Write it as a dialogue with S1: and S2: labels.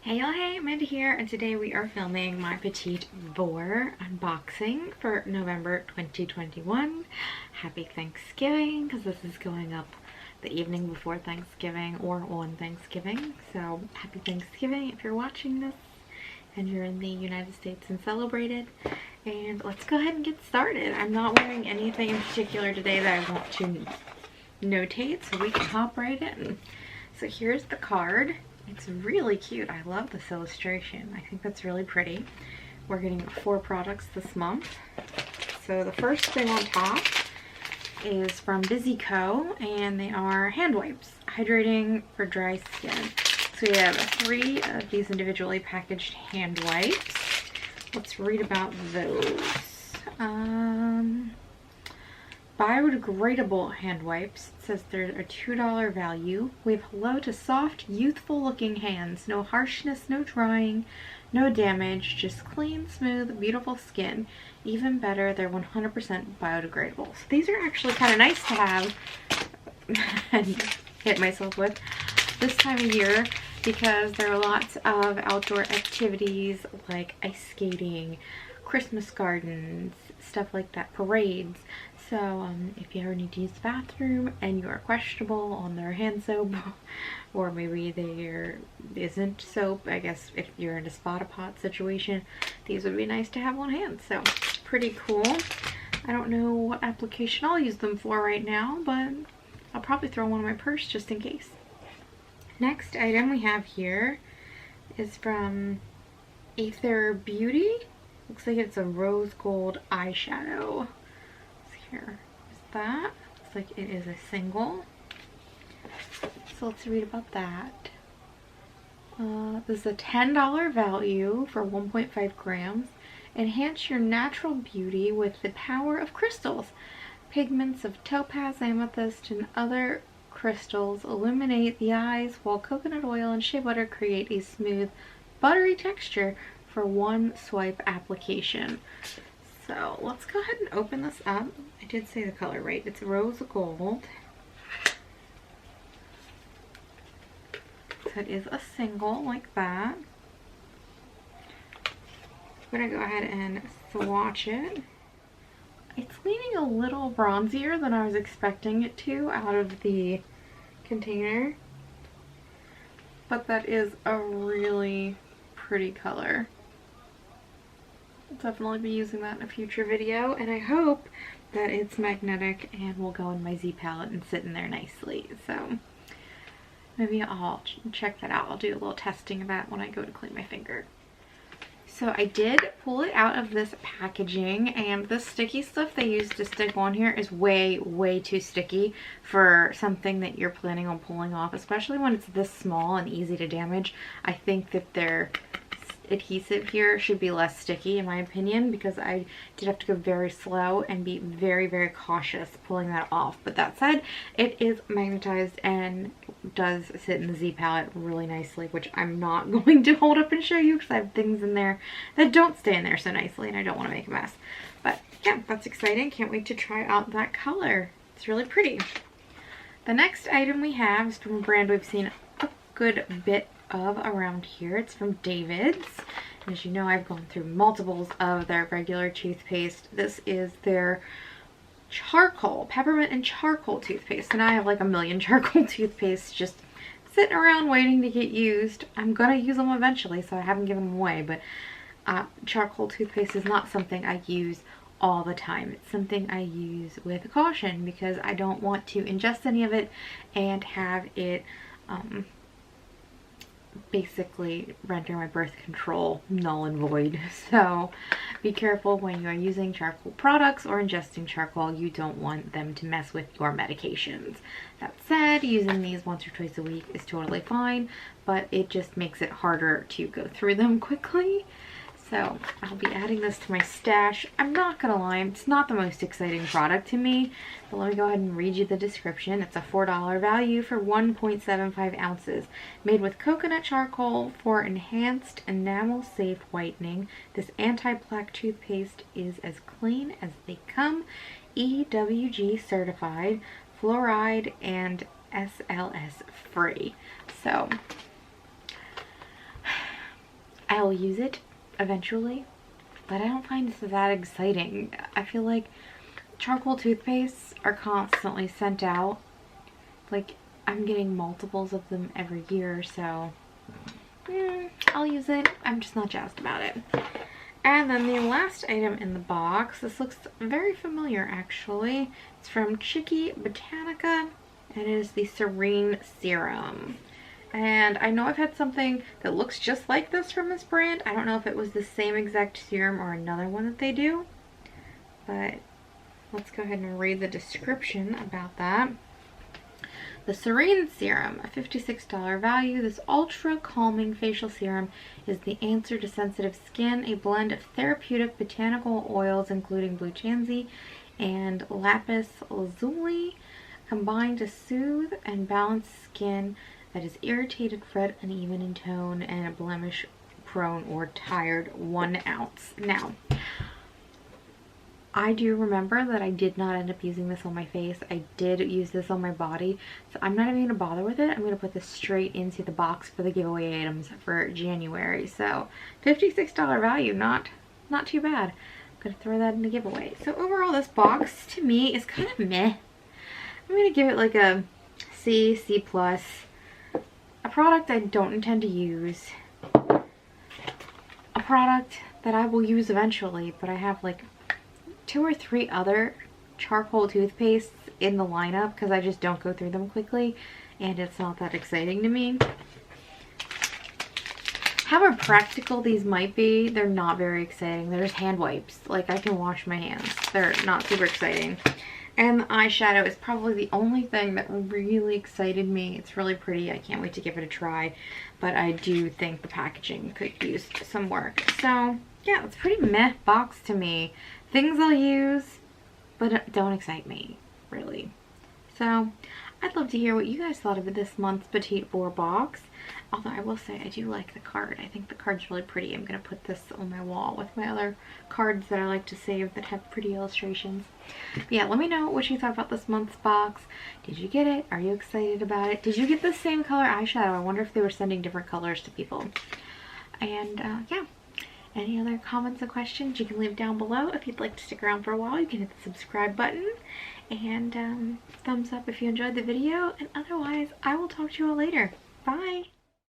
S1: Hey y'all, hey, Amanda here, and today we are filming my Petit Vour unboxing for November 2021. Happy Thanksgiving, because this is going up the evening before Thanksgiving or on Thanksgiving. So happy Thanksgiving if you're watching this and you're in the United States and celebrate it. And let's go ahead and get started. I'm not wearing anything in particular today that I want to notate, so we can hop right in. So here's the card. It's really cute. I love this illustration. I think that's really pretty. We're getting 4 products this month. So the first thing on top is from Busy Co, and they are hand wipes, hydrating for dry skin. So we have 3 of these individually packaged hand wipes. Let's read about those. Biodegradable hand wipes. It says they're a $2 value. We have hello to soft, youthful looking hands. No harshness, no drying, no damage, just clean, smooth, beautiful skin. Even better, they're 100% biodegradable. So these are actually kind of nice to have and hit myself with this time of year, because there are lots of outdoor activities like ice skating, Christmas gardens, stuff like that, parades. So if you ever need to use the bathroom and you are questionable on their hand soap, or maybe there isn't soap, I guess if you're in a spot pot situation, these would be nice to have on hand. So pretty cool. I don't know what application I'll use them for right now, but I'll probably throw one in my purse just in case. Next item we have here is from Aether Beauty. Looks like it's a rose gold eyeshadow. Here is that. Looks like it is a single. So let's read about that. This is a $10 value for 1.5 grams. Enhance your natural beauty with the power of crystals. Pigments of topaz, amethyst, and other crystals illuminate the eyes, while coconut oil and shea butter create a smooth, buttery texture for one swipe application. So let's go ahead and open this up. I did say the color right. It's rose gold. So it is a single like that. I'm going to go ahead and swatch it. It's leaning a little bronzier than I was expecting it to out of the container. But that is a really pretty color. I'll definitely be using that in a future video, and I hope that it's magnetic and will go in my Z palette and sit in there nicely. So maybe I'll check that out. I'll do a little testing of that when I go to clean my finger. So I did pull it out of this packaging, and the sticky stuff they use to stick on here is way too sticky for something that you're planning on pulling off, especially when it's this small and easy to damage. I think that their adhesive here should be less sticky, in my opinion, because I did have to go very slow and be very cautious pulling that off. But that said, it is magnetized and does sit in the Z palette really nicely, which I'm not going to hold up and show you because I have things in there that don't stay in there so nicely and I don't want to make a mess. But yeah, that's exciting. Can't wait to try out that color. It's really pretty. The next item we have is from a brand we've seen a good bit of around here. It's from David's. As you know, I've gone through multiples of their regular toothpaste. This is their charcoal, peppermint and charcoal toothpaste, and I have like a million charcoal toothpastes just sitting around waiting to get used. I'm gonna use them eventually, so I haven't given them away, but charcoal toothpaste is not something I use all the time. It's something I use with caution because I don't want to ingest any of it and have it basically render my birth control null and void. So be careful when you are using charcoal products or ingesting charcoal. You don't want them to mess with your medications. That said, using these once or twice a week is totally fine, but it just makes it harder to go through them quickly. So I'll be adding this to my stash. I'm not gonna lie, it's not the most exciting product to me, but let me go ahead and read you the description. It's a $4 value for 1.75 ounces. Made with coconut charcoal for enhanced enamel safe whitening. This anti-plaque toothpaste is as clean as they come, EWG certified, fluoride and SLS free. So I'll use it eventually, but I don't find it that exciting. I feel like charcoal toothpastes are constantly sent out. Like, I'm getting multiples of them every year, so I'll use it. I'm just not jazzed about it. And then the last item in the box, this looks very familiar actually. It's from Chickie Botanica, and it is the Serene Serum. And I know I've had something that looks just like this from this brand. I don't know if it was the same exact serum or another one that they do, but let's go ahead and read the description about that. The Serene Serum, a $56 value. This ultra calming facial serum is the answer to sensitive skin. A blend of therapeutic botanical oils including blue tansy and lapis lazuli combined to soothe and balance skin that is irritated, red, uneven in tone, and blemish prone or tired. 1 ounce. Now, I do remember that I did not end up using this on my face. I did use this on my body, so I'm not even going to bother with it. I'm going to put this straight into the box for the giveaway items for January. So $56 value, not too bad. I'm going to throw that in the giveaway. So overall, this box to me is kind of meh. I'm going to give it like a C, C+. A product I don't intend to use. A product that I will use eventually, but I have like 2 or 3 other charcoal toothpastes in the lineup because I just don't go through them quickly, and it's not that exciting to me. However practical these might be, they're not very exciting. They're just hand wipes. Like, I can wash my hands. They're not super exciting. And the eyeshadow is probably the only thing that really excited me. It's really pretty. I can't wait to give it a try, but I do think the packaging could use some work. So yeah, it's a pretty meh box to me. Things I'll use, but don't excite me, really. So I'd love to hear what you guys thought of this month's Petit Vour box. Although I will say I do like the card. I think the card's really pretty. I'm going to put this on my wall with my other cards that I like to save that have pretty illustrations. But yeah, let me know what you thought about this month's box. Did you get it? Are you excited about it? Did you get the same color eyeshadow? I wonder if they were sending different colors to people. And yeah. Any other comments or questions, you can leave down below. If you'd like to stick around for a while, you can hit the subscribe button. And thumbs up if you enjoyed the video. And otherwise, I will talk to you all later. Bye!